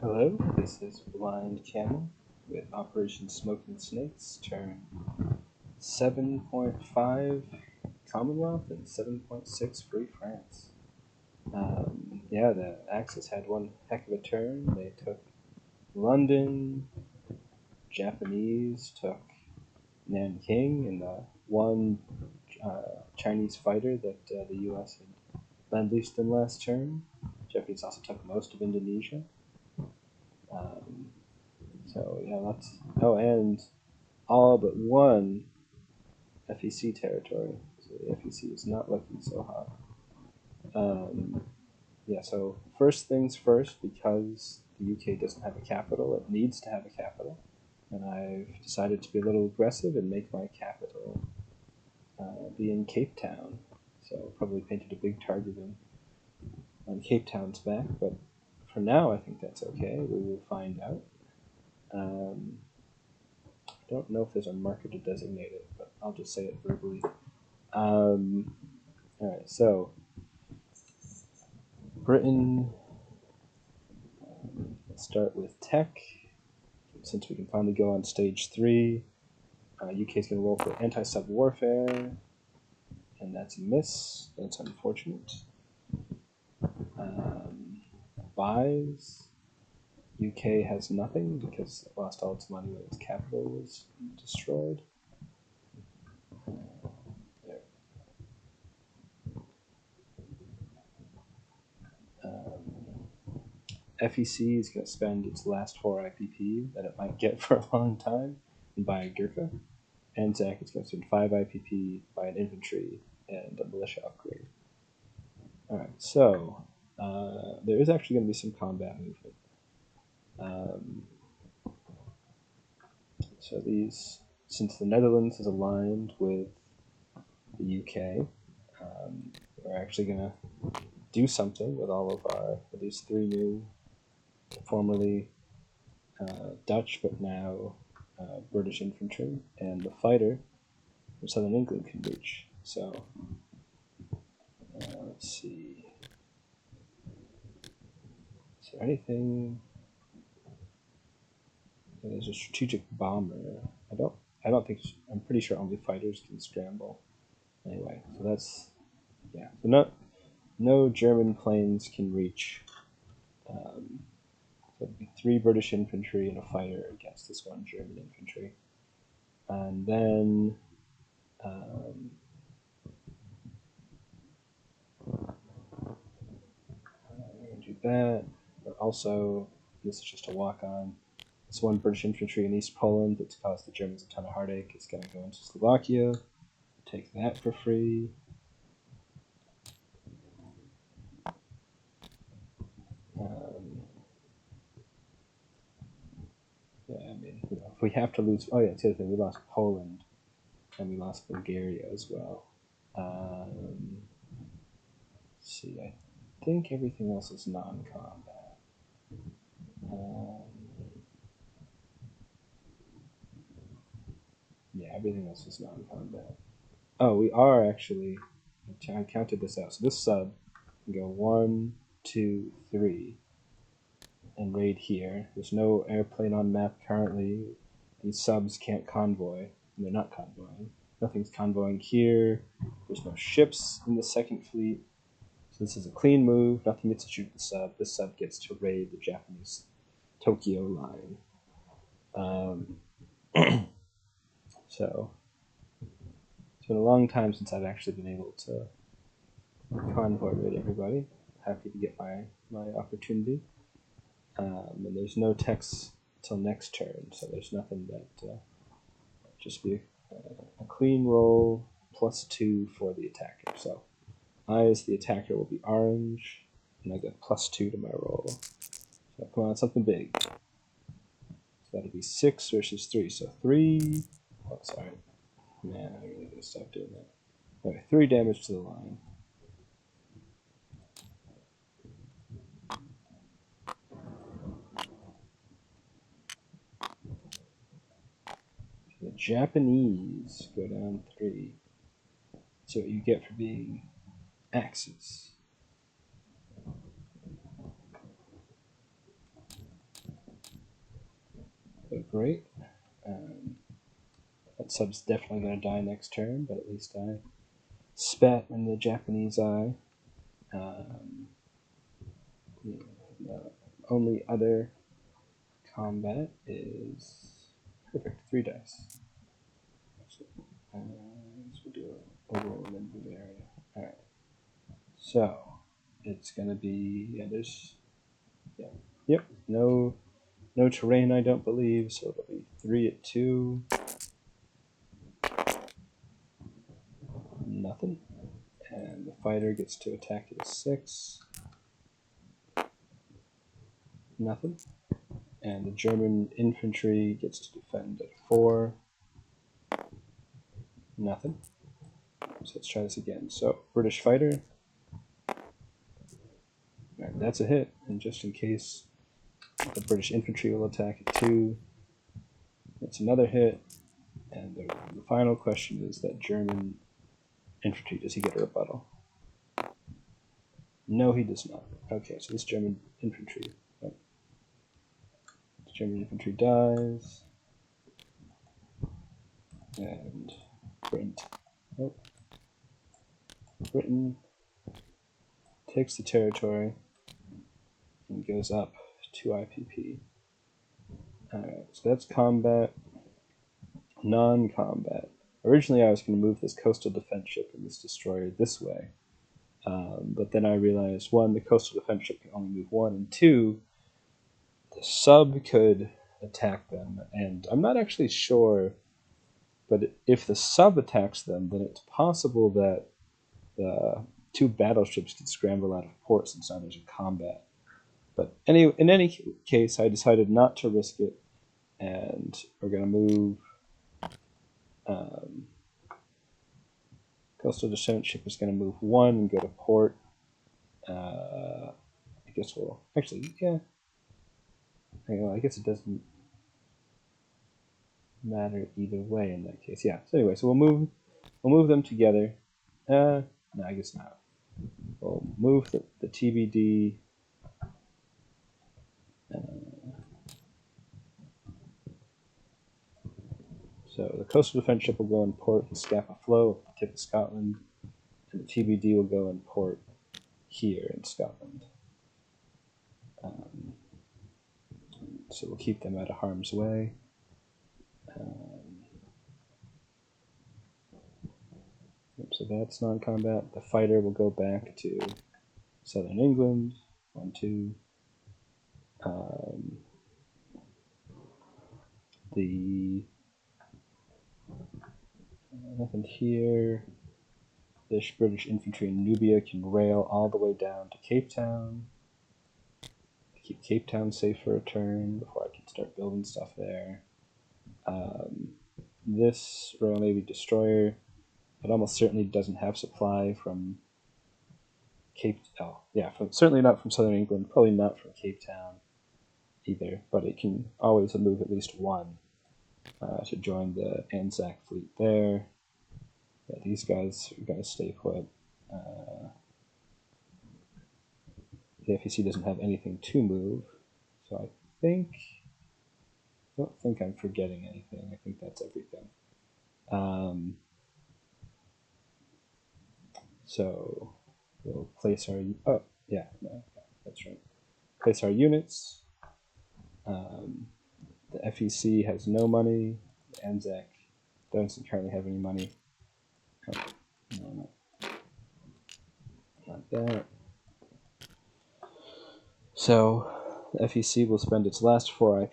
Hello, this is BlindCamel with Operation Smoking Snakes, turn 7.5 Commonwealth and 7.6 Free France. Yeah, the Axis had one heck of a turn. They took London, Japanese took Nanking, and the one Chinese fighter that the US had lend-leased in last turn. Japanese also took most of Indonesia. So yeah, lots. Oh, and all but one FEC territory. So the FEC is not looking so hot. Yeah, so first things first, because the UK doesn't have a capital, it needs to have a capital. And I've decided to be a little aggressive and make my capital be in Cape Town. So probably painted a big target on Cape Town's back, but for now I think that's okay. We will find out. I don't know if there's a marker to designate it, but I'll just say it verbally. Alright, so Britain, let's start with tech, since we can finally go on stage 3. UK is going to roll for anti-sub warfare, and that's a miss. That's unfortunate. Buys, UK has nothing because it lost all its money when its capital was destroyed. FEC is going to spend its last 4 IPP that it might get for a long time and buy a Gurkha. Anzac is going to spend 5 IPP, buy an infantry, and a militia upgrade. Alright, so there is actually going to be some combat movement. So these, since the Netherlands is aligned with the UK, we're actually going to do something with all of these 3 new, formerly Dutch but now British infantry, and the fighter from Southern England can reach. So let's see. Is there anything? There's a strategic bomber. I don't think. I'm pretty sure only fighters can scramble. Anyway, so that's yeah. So no German planes can reach. So it'd be 3 British infantry and a fighter against this 1 German infantry, and then we're gonna do that. But also, this is just a walk-on. This 1 British infantry in East Poland that's caused the Germans a ton of heartache. It's going to go into Slovakia. Take that for free. Yeah, I mean, if we have to lose... Oh yeah, it's the other thing. We lost Poland, and we lost Bulgaria as well. Let's see, I think everything else is non-combat. Yeah, everything else is non-combat. Oh, we are actually... I counted this out. So this sub can go 1, 2, 3, and raid here. There's no airplane on map currently. These subs can't convoy. And they're not convoying. Nothing's convoying here. There's no ships in the 2nd fleet. So this is a clean move. Nothing gets to shoot the sub. This sub gets to raid the Japanese Tokyo line. So it's been a long time since I've actually been able to convoy raid everybody. Happy to get my opportunity. And there's no text till next turn, so there's nothing that just be a clean roll +2 for the attacker. So I, as the attacker, will be orange, and I get +2 to my roll. So come on, something big. So that'll be 6 versus 3. So 3. Oh, sorry. Man, I really gotta stop doing that. Okay, 3 damage to the line. The Japanese go down 3. So what you get for being Axis. great. That sub's definitely going to die next turn, but at least I spat in the Japanese eye. The only other combat is perfect, 3 dice. So we'll do a roll and then move the area. Alright. So it's gonna be yep, no terrain I don't believe, so it'll be 3 at 2. Nothing. And the fighter gets to attack at a 6. Nothing. And the German infantry gets to defend at 4. Nothing. So let's try this again. So British fighter. Right, that's a hit. And just in case, the British infantry will attack at 2. That's another hit. And the final question is that German infantry, does he get a rebuttal? No, he does not. Okay, so this German infantry. German infantry dies. And Britain takes the territory and goes up 2 IPP. Alright, so that's combat. Non-combat. Originally I was going to move this coastal defense ship and this destroyer this way. But then I realized, 1, the coastal defense ship can only move 1, and 2, the sub could attack them. And I'm not actually sure, but if the sub attacks them, then it's possible that the 2 battleships could scramble out of port since now there's a combat. But in any case, I decided not to risk it, and we're going to move. Coastal defense ship is going to move 1 and go to port. I guess we'll actually, yeah. I guess it doesn't matter either way in that case. Yeah. So anyway, so we'll move them together. No, I guess not. We'll move the TBD. So the coastal defense ship will go in port in Scapa Flow, at the tip of Scotland, and the TBD will go in port here in Scotland. So we'll keep them out of harm's way. So that's non-combat. The fighter will go back to southern England. 1, 2. Nothing here. The British infantry in Nubia can rail all the way down to Cape Town. Keep Cape Town safe for a turn before I can start building stuff there. This Royal Navy destroyer, it almost certainly doesn't have supply from certainly not from southern England, probably not from Cape Town either, but it can always move at least 1 to join the Anzac fleet there. Yeah, these guys are going to stay put. The FEC doesn't have anything to move, so I don't think I'm forgetting anything. I think that's everything. So we'll place our that's right. Place our units. The FEC has no money. The Anzac doesn't currently have any money. Oh, no, not that. So the FEC will spend its last 4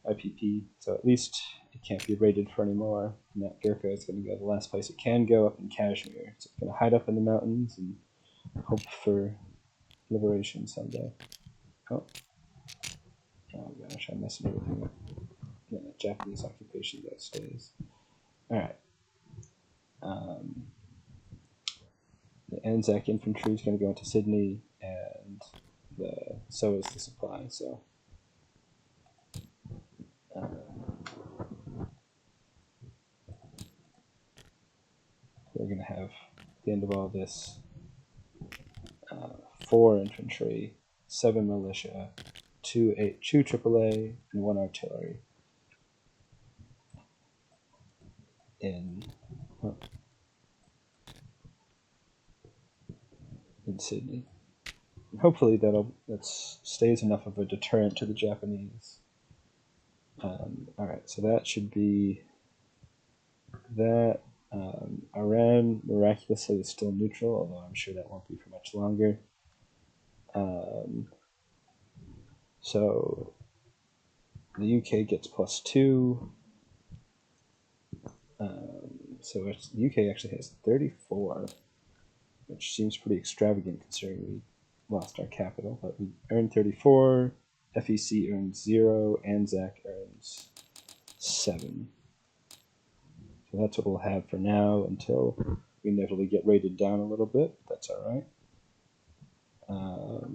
IPP, so at least it can't be raided for any more. And that Gurkha is going to go the last place it can go, up in Kashmir. So it's going to hide up in the mountains and hope for liberation someday. Oh gosh, I'm messing everything up. Yeah, Japanese occupation that stays. Alright. The Anzac infantry is going to go into Sydney, and so is the supply. So we're going to have, at the end of all this, 4 infantry, 7 militia, 2 AAA, and 1 artillery. in Sydney. And hopefully that stays enough of a deterrent to the Japanese. Alright, so that should be that. Iran miraculously is still neutral, although I'm sure that won't be for much longer. So the UK gets +2. So the UK actually has 34, which seems pretty extravagant considering we lost our capital. But we earned 34, FEC earns 0, ANZAC earns 7. So that's what we'll have for now until we inevitably get rated down a little bit. That's all right. All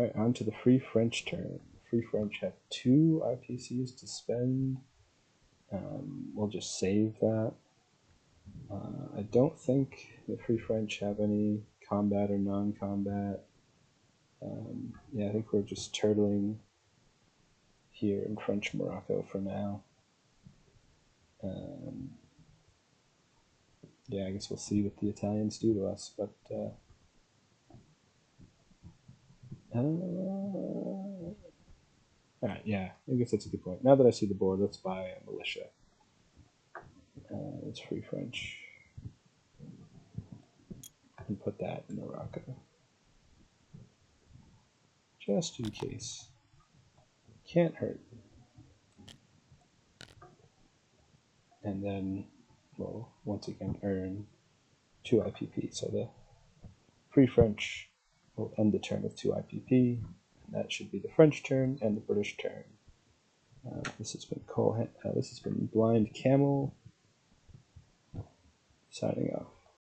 right, on to the Free French turn. Free French have 2 IPCs to spend. We'll just save that. I don't think the Free French have any combat or non-combat. Yeah, I think we're just turtling here in French Morocco for now. Yeah, I guess we'll see what the Italians do to us, but alright, yeah, I guess that's a good point. Now that I see the board, let's buy a militia. It's Free French. And put that in Morocco. Just in case. Can't hurt. And then we'll once again earn 2 IPP. So the Free French will end the turn with 2 IPP. And that should be the French turn and the British turn. This has been BlindCamel signing off.